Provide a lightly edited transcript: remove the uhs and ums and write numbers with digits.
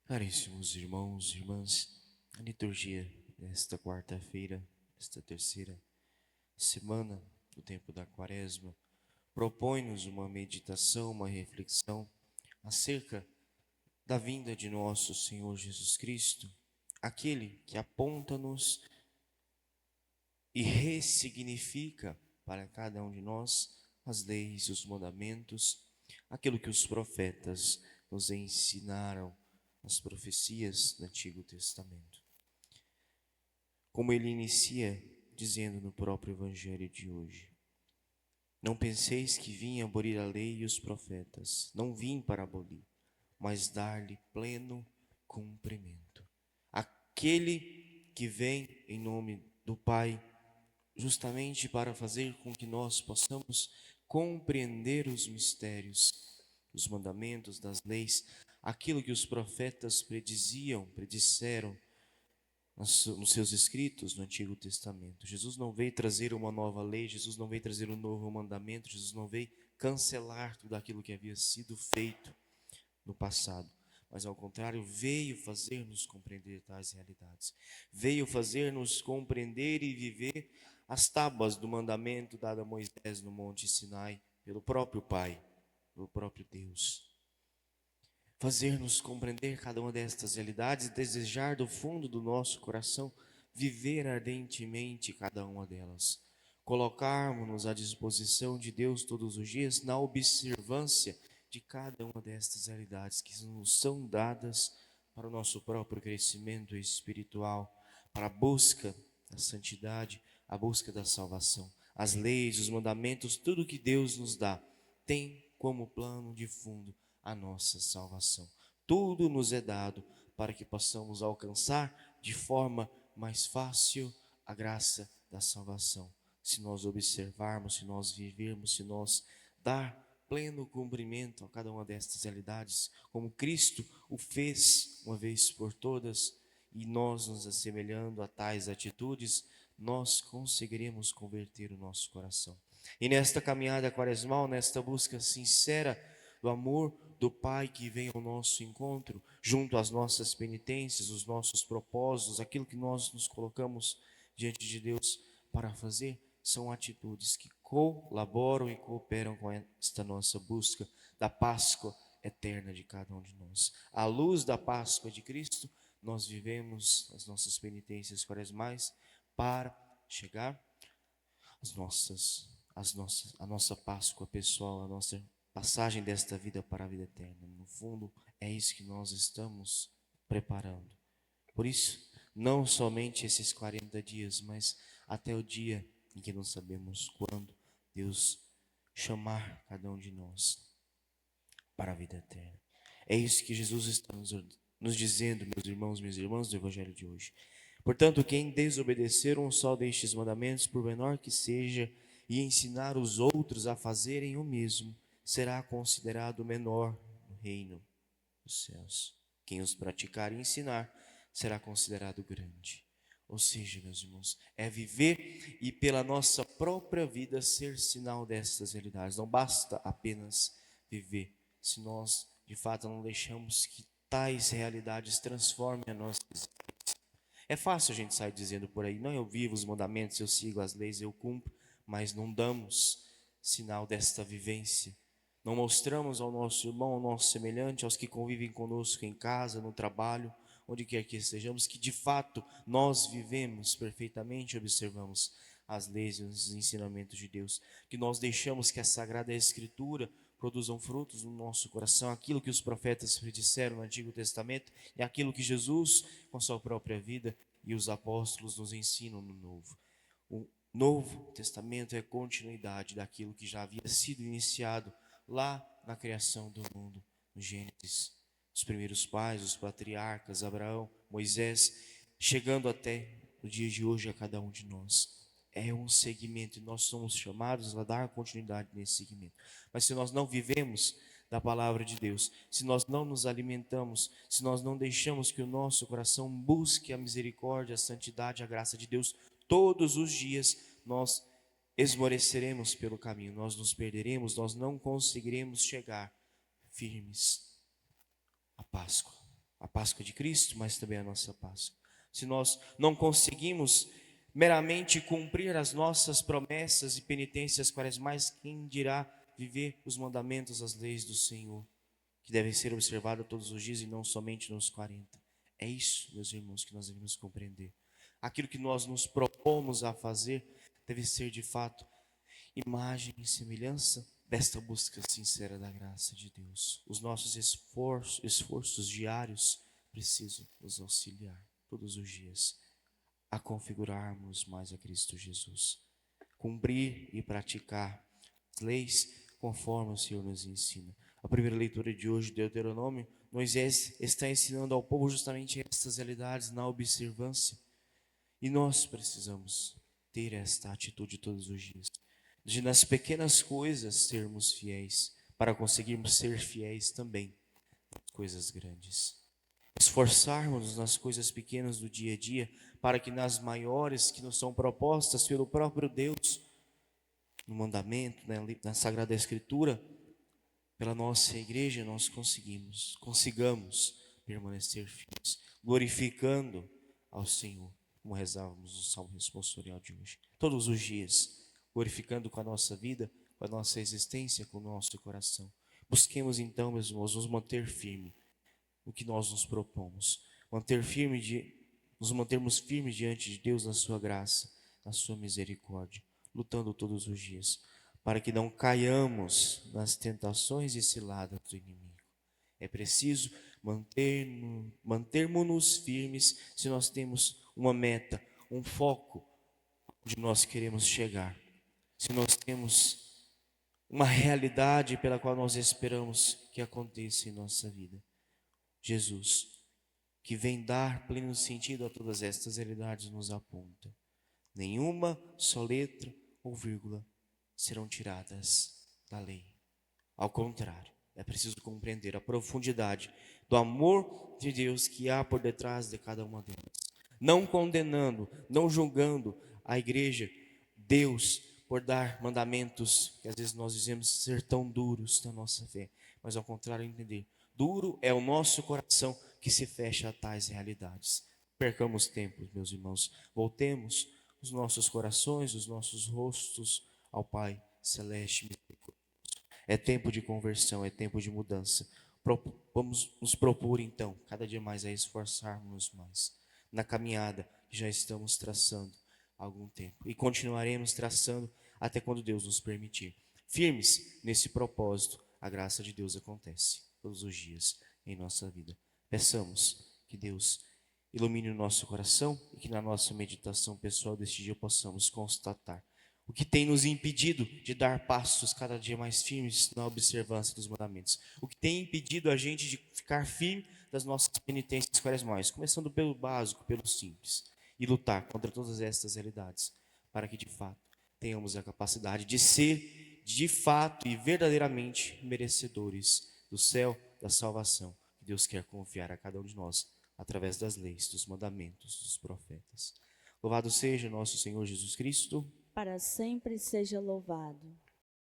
Caríssimos irmãos e irmãs, a liturgia desta quarta-feira, esta terceira semana do tempo da Quaresma, propõe-nos uma meditação, uma reflexão acerca da vinda de nosso Senhor Jesus Cristo, aquele que aponta-nos e ressignifica para cada um de nós as leis, os mandamentos, aquilo que os profetas nos ensinaram, as profecias do Antigo Testamento. Como ele inicia dizendo no próprio Evangelho de hoje: não penseis que vim abolir a lei e os profetas. Não vim para abolir, mas dar-lhe pleno cumprimento. Aquele que vem em nome do Pai, justamente para fazer com que nós possamos compreender os mistérios, os mandamentos das leis, aquilo que os profetas predisseram nos seus escritos no Antigo Testamento. Jesus não veio trazer uma nova lei, Jesus não veio trazer um novo mandamento, Jesus não veio cancelar tudo aquilo que havia sido feito no passado, mas ao contrário, veio fazer-nos compreender tais realidades, veio fazer-nos compreender e viver as tábuas do mandamento dado a Moisés no Monte Sinai, pelo próprio Pai, pelo próprio Deus. Fazer-nos compreender cada uma destas realidades e desejar do fundo do nosso coração viver ardentemente cada uma delas. Colocarmos-nos à disposição de Deus todos os dias na observância de cada uma destas realidades que nos são dadas para o nosso próprio crescimento espiritual, para a busca da santidade, a busca da salvação. As leis, os mandamentos, tudo que Deus nos dá tem como plano de fundo a nossa salvação. Tudo nos é dado para que possamos alcançar de forma mais fácil a graça da salvação. Se nós observarmos, se nós vivermos, se nós dar pleno cumprimento a cada uma destas realidades, como Cristo o fez uma vez por todas, e nós nos assemelhando a tais atitudes, nós conseguiremos converter o nosso coração. E nesta caminhada quaresmal, nesta busca sincera do amor do Pai que vem ao nosso encontro, junto às nossas penitências, os nossos propósitos, aquilo que nós nos colocamos diante de Deus para fazer, são atitudes que colaboram e cooperam com esta nossa busca da Páscoa eterna de cada um de nós. À luz da Páscoa de Cristo, nós vivemos as nossas penitências quaresmais para chegar a nossa Páscoa pessoal, a nossa passagem desta vida para a vida eterna. No fundo, é isso que nós estamos preparando. Por isso, não somente esses 40 dias, mas até o dia em que não sabemos quando Deus chamar cada um de nós para a vida eterna. É isso que Jesus está nos dizendo, meus irmãos, minhas irmãs, do Evangelho de hoje. Portanto, quem desobedecer um só destes mandamentos, por menor que seja, e ensinar os outros a fazerem o mesmo, será considerado menor no reino dos céus. Quem os praticar e ensinar, será considerado grande. Ou seja, meus irmãos, é viver e pela nossa própria vida ser sinal dessas realidades. Não basta apenas viver, se nós de fato não deixamos que tais realidades transformem a nossa existência. É fácil a gente sair dizendo por aí: não, eu vivo os mandamentos, eu sigo as leis, eu cumpro, mas não damos sinal desta vivência. Não mostramos ao nosso irmão, ao nosso semelhante, aos que convivem conosco em casa, no trabalho, onde quer que estejamos, que de fato nós vivemos perfeitamente, observamos as leis e os ensinamentos de Deus, que nós deixamos que a Sagrada Escritura produzam frutos no nosso coração, aquilo que os profetas predisseram no Antigo Testamento e aquilo que Jesus, com sua própria vida, e os apóstolos nos ensinam no Novo. O Novo Testamento é continuidade daquilo que já havia sido iniciado lá na criação do mundo, no Gênesis. Os primeiros pais, os patriarcas, Abraão, Moisés, chegando até o dia de hoje a cada um de nós. É um segmento e nós somos chamados a dar continuidade nesse segmento. Mas se nós não vivemos da palavra de Deus, se nós não nos alimentamos, se nós não deixamos que o nosso coração busque a misericórdia, a santidade, a graça de Deus todos os dias, nós esmoreceremos pelo caminho, nós nos perderemos, nós não conseguiremos chegar firmes à Páscoa. a Páscoa de Cristo, mas também a nossa Páscoa. Se nós não conseguimos meramente cumprir as nossas promessas e penitências quaresmais, quem dirá viver os mandamentos, as leis do Senhor, que devem ser observadas todos os dias e não somente nos 40. É isso, meus irmãos, que nós devemos compreender. Aquilo que nós nos propomos a fazer deve ser de fato imagem e semelhança desta busca sincera da graça de Deus. Os nossos esforços diários precisam nos auxiliar todos os dias a configurarmos mais a Cristo Jesus. Cumprir e praticar as leis conforme o Senhor nos ensina. A primeira leitura de hoje, Deuteronômio, Moisés está ensinando ao povo justamente estas realidades na observância. E nós precisamos ter esta atitude todos os dias, de nas pequenas coisas sermos fiéis, para conseguirmos ser fiéis também nas coisas grandes. Esforçarmos nas coisas pequenas do dia a dia, para que nas maiores que nos são propostas pelo próprio Deus, no mandamento, na Sagrada Escritura, pela nossa igreja, nós consigamos permanecer firmes, glorificando ao Senhor, como rezávamos no Salmo responsorial de hoje. Todos os dias, glorificando com a nossa vida, com a nossa existência, com o nosso coração. Busquemos então, meus irmãos, nos manter firme no que nós nos propomos. Nos mantermos firmes diante de Deus na sua graça, na sua misericórdia, lutando todos os dias, para que não caiamos nas tentações e ciladas do inimigo. É preciso mantermos-nos firmes se nós temos uma meta, um foco onde nós queremos chegar. Se nós temos uma realidade pela qual nós esperamos que aconteça em nossa vida. Jesus, que vem dar pleno sentido a todas estas realidades, nos aponta. Nenhuma só letra ou vírgula serão tiradas da lei. Ao contrário, é preciso compreender a profundidade do amor de Deus que há por detrás de cada uma delas. Não condenando, não julgando a igreja, Deus, por dar mandamentos que às vezes nós dizemos ser tão duros na nossa fé, mas ao contrário, entender. Duro é o nosso coração que se fecha a tais realidades. Percamos tempo, meus irmãos. Voltemos os nossos corações, os nossos rostos ao Pai Celeste misericordioso. É tempo de conversão, é tempo de mudança. Vamos nos propor então, cada dia mais, a esforçarmos mais na caminhada que já estamos traçando há algum tempo. E continuaremos traçando até quando Deus nos permitir. Firmes nesse propósito, a graça de Deus acontece todos os dias em nossa vida. Peçamos que Deus ilumine o nosso coração e que na nossa meditação pessoal deste dia possamos constatar o que tem nos impedido de dar passos cada dia mais firmes na observância dos mandamentos. O que tem impedido a gente de ficar firme das nossas penitências quaresmais, começando pelo básico, pelo simples, e lutar contra todas estas realidades, para que de fato tenhamos a capacidade de ser de fato e verdadeiramente merecedores do céu, da salvação que Deus quer confiar a cada um de nós através das leis, dos mandamentos, dos profetas. Louvado seja nosso Senhor Jesus Cristo. Para sempre seja louvado.